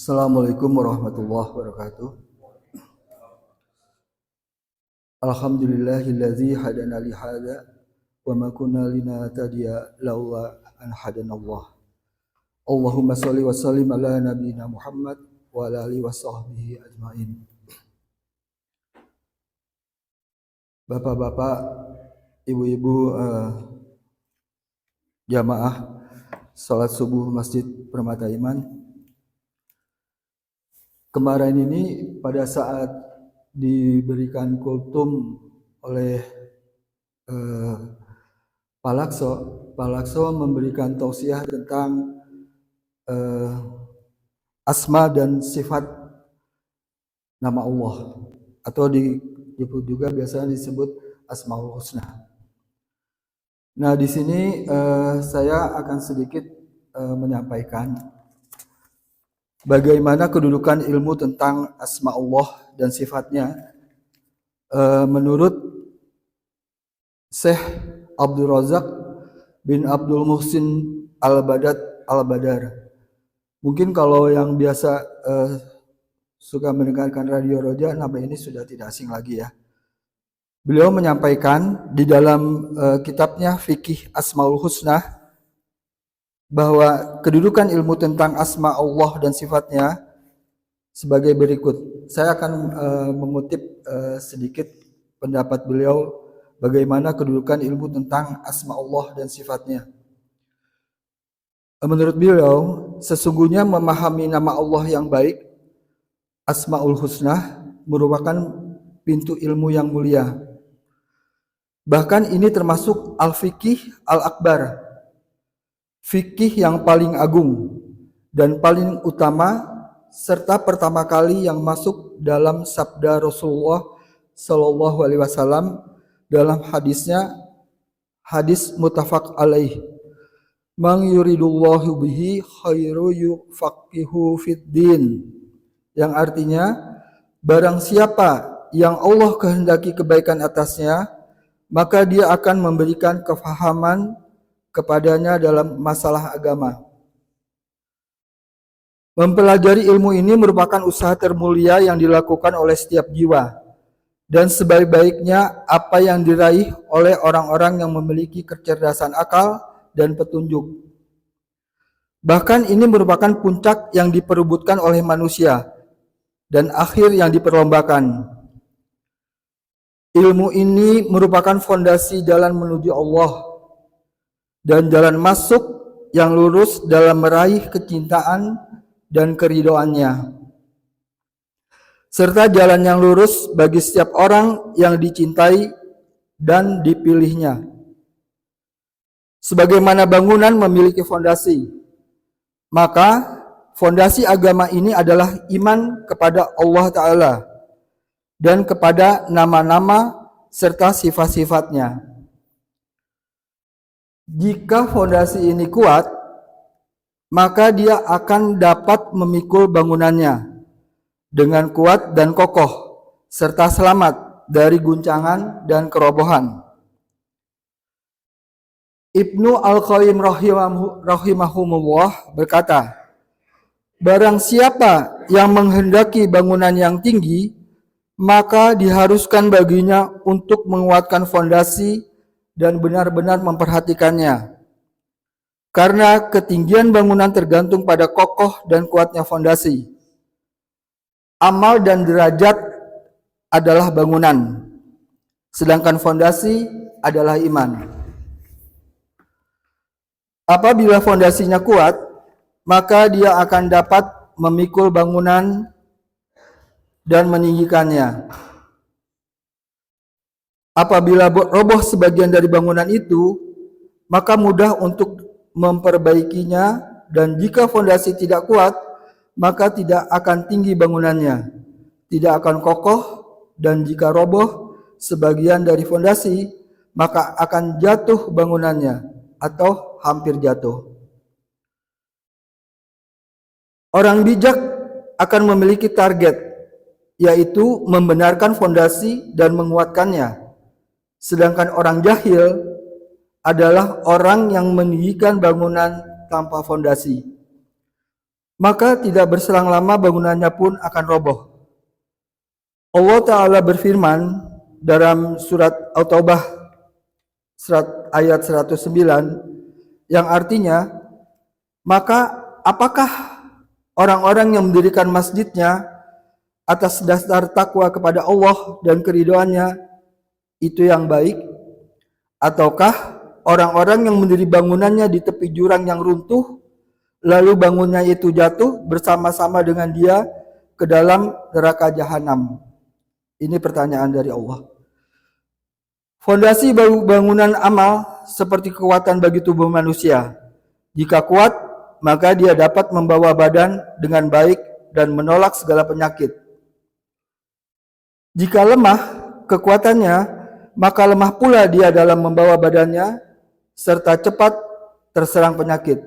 Assalamualaikum warahmatullahi wabarakatuh. Alhamdulillahilladzi hadana li hadza wa ma kunna linahtadiya laula an hadanallah. Allahumma shalli wa sallim ala nabiyyina Muhammad wa ala alihi washabbihi ajmain. Bapak-bapak, ibu-ibu, jamaah salat subuh Masjid Permata Iman. Kemarin ini pada saat diberikan kultum oleh Pak Lakso memberikan tausiah tentang asma dan sifat nama Allah, atau disebut juga biasanya disebut Asmaul Husna. Nah, di sini saya akan sedikit menyampaikan bagaimana kedudukan ilmu tentang asma Allah dan sifatnya menurut Syekh Abdul Razak bin Abdul Muhsin Al-Badar. Mungkin kalau yang biasa suka mendengarkan Radio Roja, nama ini sudah tidak asing lagi ya. Beliau menyampaikan di dalam kitabnya Fikih Asmaul Husna bahwa kedudukan ilmu tentang asma Allah dan sifatnya sebagai berikut. Saya akan mengutip sedikit pendapat beliau bagaimana kedudukan ilmu tentang asma Allah dan sifatnya. Menurut beliau, sesungguhnya memahami nama Allah yang baik, Asmaul Husna, merupakan pintu ilmu yang mulia. Bahkan ini termasuk Al-Fiqih Al-Akbar, fikih yang paling agung dan paling utama, serta pertama kali yang masuk dalam sabda Rasulullah Shallallahu Alaihi Wasallam dalam hadisnya, hadis muttafaq alaih, "Man yuridullahu bihi khairu yufaqihu fiddin," yang artinya barang siapa yang Allah kehendaki kebaikan atasnya, maka dia akan memberikan kefahaman kepadanya dalam masalah agama. Mempelajari ilmu ini merupakan usaha termulia yang dilakukan oleh setiap jiwa, dan sebaik-baiknya apa yang diraih oleh orang-orang yang memiliki kecerdasan akal dan petunjuk. Bahkan ini merupakan puncak yang diperebutkan oleh manusia dan akhir yang diperlombakan. Ilmu ini merupakan fondasi jalan menuju Allah dan jalan masuk yang lurus dalam meraih kecintaan dan keridhoannya, serta jalan yang lurus bagi setiap orang yang dicintai dan dipilihnya. Sebagaimana bangunan memiliki fondasi, maka fondasi agama ini adalah iman kepada Allah Ta'ala dan kepada nama-nama serta sifat-sifatnya. Jika fondasi ini kuat, maka dia akan dapat memikul bangunannya dengan kuat dan kokoh, serta selamat dari guncangan dan kerobohan. Ibnu Al-Qayyim rahimahumullah berkata, barang siapa yang menghendaki bangunan yang tinggi, maka diharuskan baginya untuk menguatkan fondasi dan benar-benar memperhatikannya. Karena ketinggian bangunan tergantung pada kokoh dan kuatnya fondasi. Amal dan derajat adalah bangunan, sedangkan fondasi adalah iman. Apabila fondasinya kuat, maka dia akan dapat memikul bangunan dan meninggikannya. Apabila roboh sebagian dari bangunan itu, maka mudah untuk memperbaikinya, dan jika fondasi tidak kuat, maka tidak akan tinggi bangunannya, tidak akan kokoh, dan jika roboh sebagian dari fondasi, maka akan jatuh bangunannya atau hampir jatuh. Orang bijak akan memiliki target, yaitu membenarkan fondasi dan menguatkannya. Sedangkan orang jahil adalah orang yang meninggikan bangunan tanpa fondasi. maka tidak berselang lama bangunannya pun akan roboh. Allah Ta'ala berfirman dalam surat At-Taubah ayat 109 yang artinya, maka apakah orang-orang yang mendirikan masjidnya atas dasar takwa kepada Allah dan keridhoannya itu yang baik, ataukah orang-orang yang mendiri bangunannya di tepi jurang yang runtuh lalu bangunnya itu jatuh bersama-sama dengan dia ke dalam neraka jahanam? Ini pertanyaan dari Allah. Fondasi bangunan amal seperti kekuatan bagi tubuh manusia. Jika kuat, maka dia dapat membawa badan dengan baik dan menolak segala penyakit. Jika lemah kekuatannya, maka lemah pula dia dalam membawa badannya serta cepat terserang penyakit.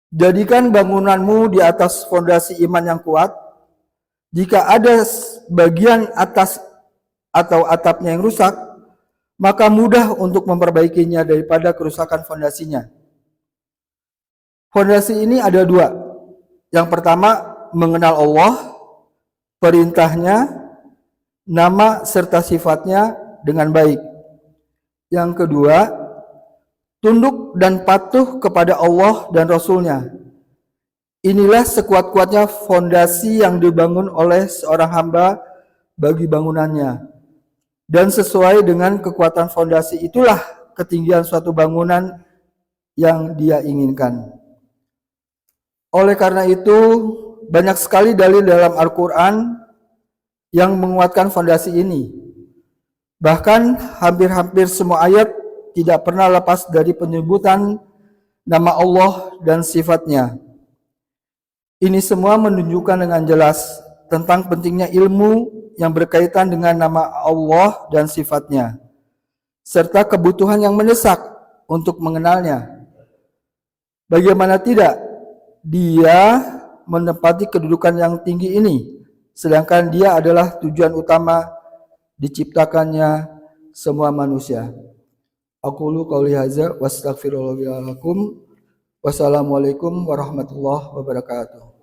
Jadikan bangunanmu di atas fondasi iman yang kuat. Jika ada bagian atas atau atapnya yang rusak, maka mudah untuk memperbaikinya daripada kerusakan fondasinya. Fondasi ini ada dua. Yang pertama, mengenal Allah, perintahnya, nama serta sifatnya dengan baik. Yang kedua, tunduk dan patuh kepada Allah dan Rasul-Nya. Inilah sekuat-kuatnya fondasi yang dibangun oleh seorang hamba bagi bangunannya. Dan sesuai dengan kekuatan fondasi itulah ketinggian suatu bangunan yang dia inginkan. Oleh karena itu, banyak sekali dalil dalam Al-Quran yang menguatkan fondasi ini. Bahkan hampir-hampir semua ayat tidak pernah lepas dari penyebutan nama Allah dan sifatnya. Ini semua menunjukkan dengan jelas tentang pentingnya ilmu yang berkaitan dengan nama Allah dan sifatnya, serta kebutuhan yang mendesak untuk mengenalnya. Bagaimana tidak, dia menempati kedudukan yang tinggi ini, sedangkan dia adalah tujuan utama diciptakannya semua manusia. Aqulu qouli hadza wa astaghfirullaha wa lakum. Wassalamualaikum warahmatullahi wabarakatuh.